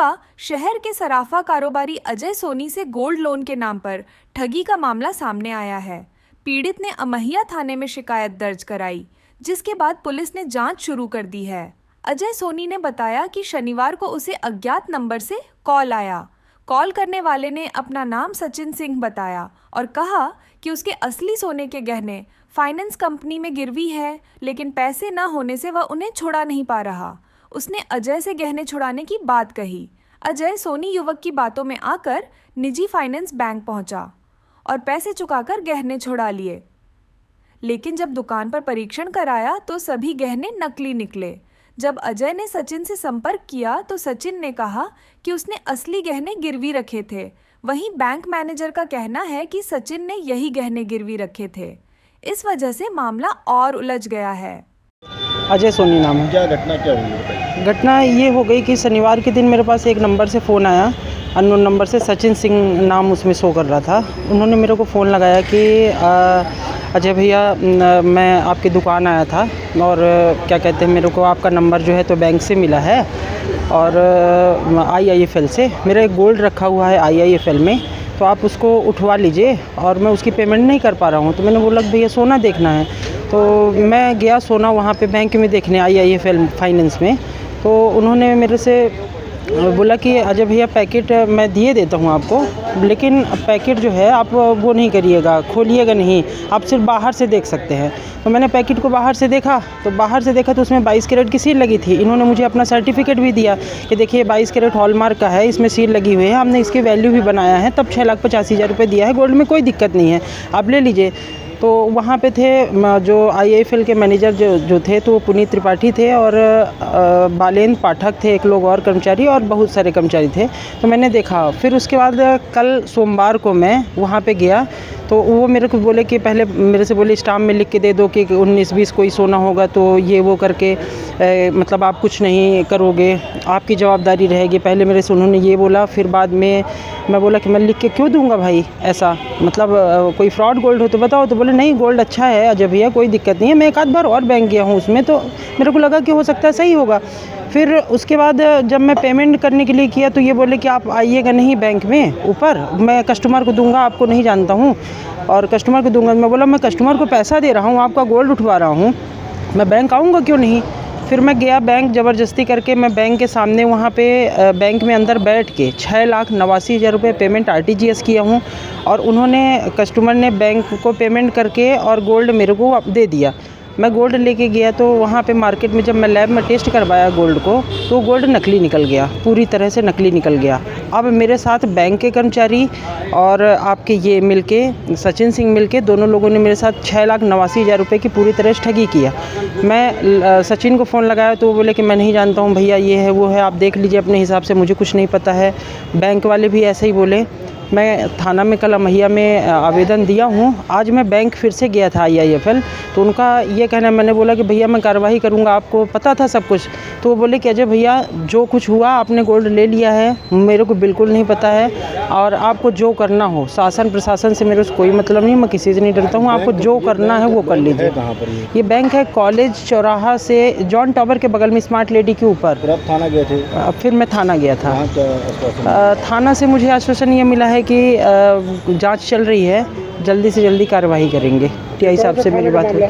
रीवा शहर के सराफा कारोबारी अजय सोनी से गोल्ड लोन के नाम पर ठगी का मामला सामने आया है। पीड़ित ने अमहिया थाने में शिकायत दर्ज कराई, जिसके बाद पुलिस ने जांच शुरू कर दी है। अजय सोनी ने बताया कि शनिवार को उसे अज्ञात नंबर से कॉल आया। कॉल करने वाले ने अपना नाम सचिन सिंह बताया और कहा कि उसके असली सोने के गहने फाइनेंस कंपनी में गिरवी है, लेकिन पैसे न होने से वह उन्हें छुड़ा नहीं पा रहा। उसने अजय से गहने छुड़ाने की बात कही। अजय सोनी युवक की बातों में आकर निजी फाइनेंस बैंक पहुंचा और पैसे चुकाकर गहने छुड़ा लिए, लेकिन जब दुकान पर परीक्षण कराया तो सभी गहने नकली निकले। जब अजय ने सचिन से संपर्क किया तो सचिन ने कहा कि उसने असली गहने गिरवी रखे थे। वहीं बैंक मैनेजर का कहना है कि सचिन ने यही गहने गिरवी रखे थे। इस वजह से मामला और उलझ गया है। अजय सोनी नाम है। क्या घटना क्या हुई बताइए। घटना ये हो गई कि शनिवार के दिन मेरे पास एक नंबर से फ़ोन आया, अननोन नंबर से। सचिन सिंह नाम उसमें शो कर रहा था। उन्होंने मेरे को फ़ोन लगाया कि अजय भैया, मैं आपकी दुकान आया था और क्या कहते हैं, मेरे को आपका नंबर जो है तो बैंक से मिला है और IIFL से मेरा एक गोल्ड रखा हुआ है IIFL में, तो आप उसको उठवा लीजिए और मैं उसकी पेमेंट नहीं कर पा रहा हूँ। तो मैंने बोला भैया सोना देखना है, तो मैं गया सोना वहाँ पे बैंक में देखने IIFL फाइनेंस में। तो उन्होंने मेरे से बोला कि अजय भैया पैकेट मैं दिए देता हूँ आपको, लेकिन पैकेट जो है आप वो नहीं करिएगा, खोलिएगा नहीं, आप सिर्फ बाहर से देख सकते हैं। तो मैंने पैकेट को बाहर से देखा तो उसमें 22 कैरेट की सील लगी थी। इन्होंने मुझे अपना सर्टिफिकेट भी दिया कि देखिए 22 कैरेट हॉलमार्क का है, इसमें सील लगी हुई है, हमने इसकी वैल्यू भी बनाया है, तब 6,85,000 रुपये दिया है। गोल्ड में कोई दिक्कत नहीं है, आप ले लीजिए। तो वहाँ पे थे जो IIFL के मैनेजर जो थे, तो वो पुनीत त्रिपाठी थे और बालेंद्र पाठक थे, एक लोग और कर्मचारी, और बहुत सारे कर्मचारी थे। तो मैंने देखा। फिर उसके बाद कल सोमवार को मैं वहाँ पे गया, तो वो मेरे को बोले कि पहले मेरे से बोले स्टाम्प में लिख के दे दो कि 19-20 कोई सोना होगा तो ये वो करके मतलब आप कुछ नहीं करोगे, आपकी जवाबदारी रहेगी। पहले मेरे से उन्होंने ये बोला, फिर बाद में मैं बोला कि मैं लिख के क्यों दूंगा भाई, ऐसा मतलब कोई फ्रॉड गोल्ड हो तो बताओ। तो बोले नहीं, गोल्ड अच्छा है अजय भैया, कोई दिक्कत नहीं है। मैं एक आध बार और बैंक गया हूँ उसमें, तो मेरे को लगा कि हो सकता है सही होगा। फिर उसके बाद जब मैं पेमेंट करने के लिए किया तो ये बोले कि आप आइएगा नहीं बैंक में ऊपर, मैं कस्टमर को दूंगा, आपको नहीं जानता हूँ और कस्टमर को दूंगा। मैं बोला मैं कस्टमर को पैसा दे रहा हूँ, आपका गोल्ड उठवा रहा हूँ, मैं बैंक आऊँगा क्यों नहीं। फिर मैं गया बैंक, ज़बरदस्ती करके मैं बैंक के सामने वहाँ पे बैंक में अंदर बैठ के 6,89,000 रुपये पेमेंट RTGS किया हूँ और उन्होंने, कस्टमर ने बैंक को पेमेंट करके और गोल्ड मेरे को दे दिया। मैं गोल्ड लेके गया तो वहाँ पे मार्केट में जब मैं लैब में टेस्ट करवाया गोल्ड को, तो गोल्ड नकली निकल गया, पूरी तरह से नकली निकल गया। अब मेरे साथ बैंक के कर्मचारी और आपके ये मिलके सचिन सिंह मिलके दोनों लोगों ने मेरे साथ 6,89,000 रुपये की पूरी तरह से ठगी किया। मैं सचिन को फ़ोन लगाया तो वो बोले कि मैं नहीं जानता हूँ भैया, ये है वो है, आप देख लीजिए अपने हिसाब से, मुझे कुछ नहीं पता है। बैंक वाले भी ऐसे ही बोले। मैं थाना में कल अमहिया में आवेदन दिया हूँ। आज मैं बैंक फिर से गया था IIFL, तो उनका ये कहना, मैंने बोला कि भैया मैं कार्रवाई करूँगा, आपको पता था सब कुछ। तो वो बोले कि अजय भैया जो कुछ हुआ आपने गोल्ड ले लिया है, मेरे को बिल्कुल नहीं पता है और आपको जो करना हो, शासन प्रशासन से मेरे को कोई मतलब नहीं, मैं किसी से नहीं डरता हूँ, आपको जो करना है वो कर लीजिए। कहाँ पर ये बैंक है कॉलेज चौराहा से जॉन टावर के बगल में, स्मार्ट लेडी के ऊपर। फिर आप थाना गए थे? फिर मैं थाना गया था। क्या थाना से मुझे आश्वासन ये मिला है कि जांच चल रही है, जल्दी से जल्दी कार्रवाई करेंगे। TI साहब से मेरी बात हुई।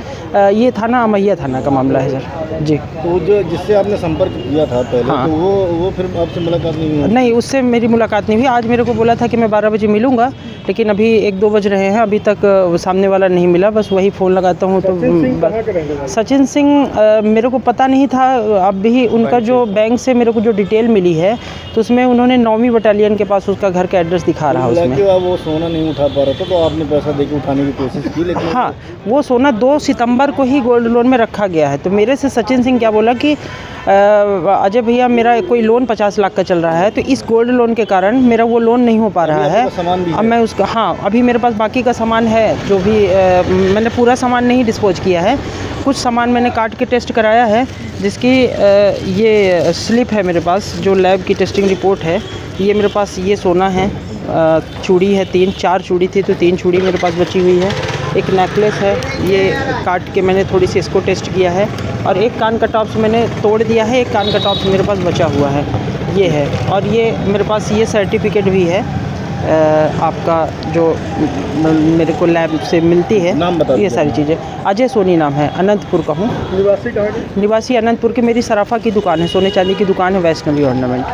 ये थाना अमहिया थाना का मामला है सर जी। तो जो जिससे आपने संपर्क किया था पहले, हाँ। तो वो फिर आपसे मुलाकात नहीं हुई? नहीं, उससे मेरी मुलाकात नहीं हुई। आज मेरे को बोला था कि मैं 12 बजे मिलूंगा, लेकिन अभी 1-2 बज रहे हैं, अभी तक सामने वाला नहीं मिला। बस वही फ़ोन लगाता हूँ तो सचिन सिंह मेरे को पता नहीं था। अब भी उनका जो बैंक से मेरे को जो डिटेल मिली है तो उसमें उन्होंने 9वीं बटालियन के पास उसका घर का एड्रेस दिखा रहा है उसमें। वो सोना नहीं उठा पा रहा था तो आपने पैसा देके उठाने की कोशिश की, लेकिन हाँ, वो सोना 2 सितंबर को ही गोल्ड लोन में रखा गया है। तो मेरे से सचिन सिंह क्या बोला कि अजय भैया मेरा कोई लोन 50 लाख का चल रहा है, तो इस गोल्ड लोन के कारण मेरा वो लोन नहीं हो पा रहा है। अब मैं उसका, हाँ अभी मेरे पास बाकी का सामान है, जो भी मैंने पूरा सामान नहीं डिस्पोज किया है, कुछ सामान मैंने काट के टेस्ट कराया है, जिसकी ये स्लिप है मेरे पास, जो लैब की टेस्टिंग रिपोर्ट है। ये मेरे पास ये सोना है, चूड़ी है 4 चूड़ी थी तो 3 चूड़ी मेरे पास बची हुई है। एक नेकलेस है, ये काट के मैंने थोड़ी सी इसको टेस्ट किया है, और एक कान का टॉप्स मैंने तोड़ दिया है, एक कान का टॉप्स मेरे पास बचा हुआ है। ये है, और ये मेरे पास ये सर्टिफिकेट भी है आपका, जो मेरे को लैब से मिलती है। नाम बता ये दीजिए। सारी चीज़ें। अजय सोनी नाम है, अनंतपुर का हूँ। निवासी कहाँ के? निवासी अनंतपुर की। मेरी सराफा की दुकान है, सोने चांदी की दुकान है, वैष्णवी ऑर्नामेंट।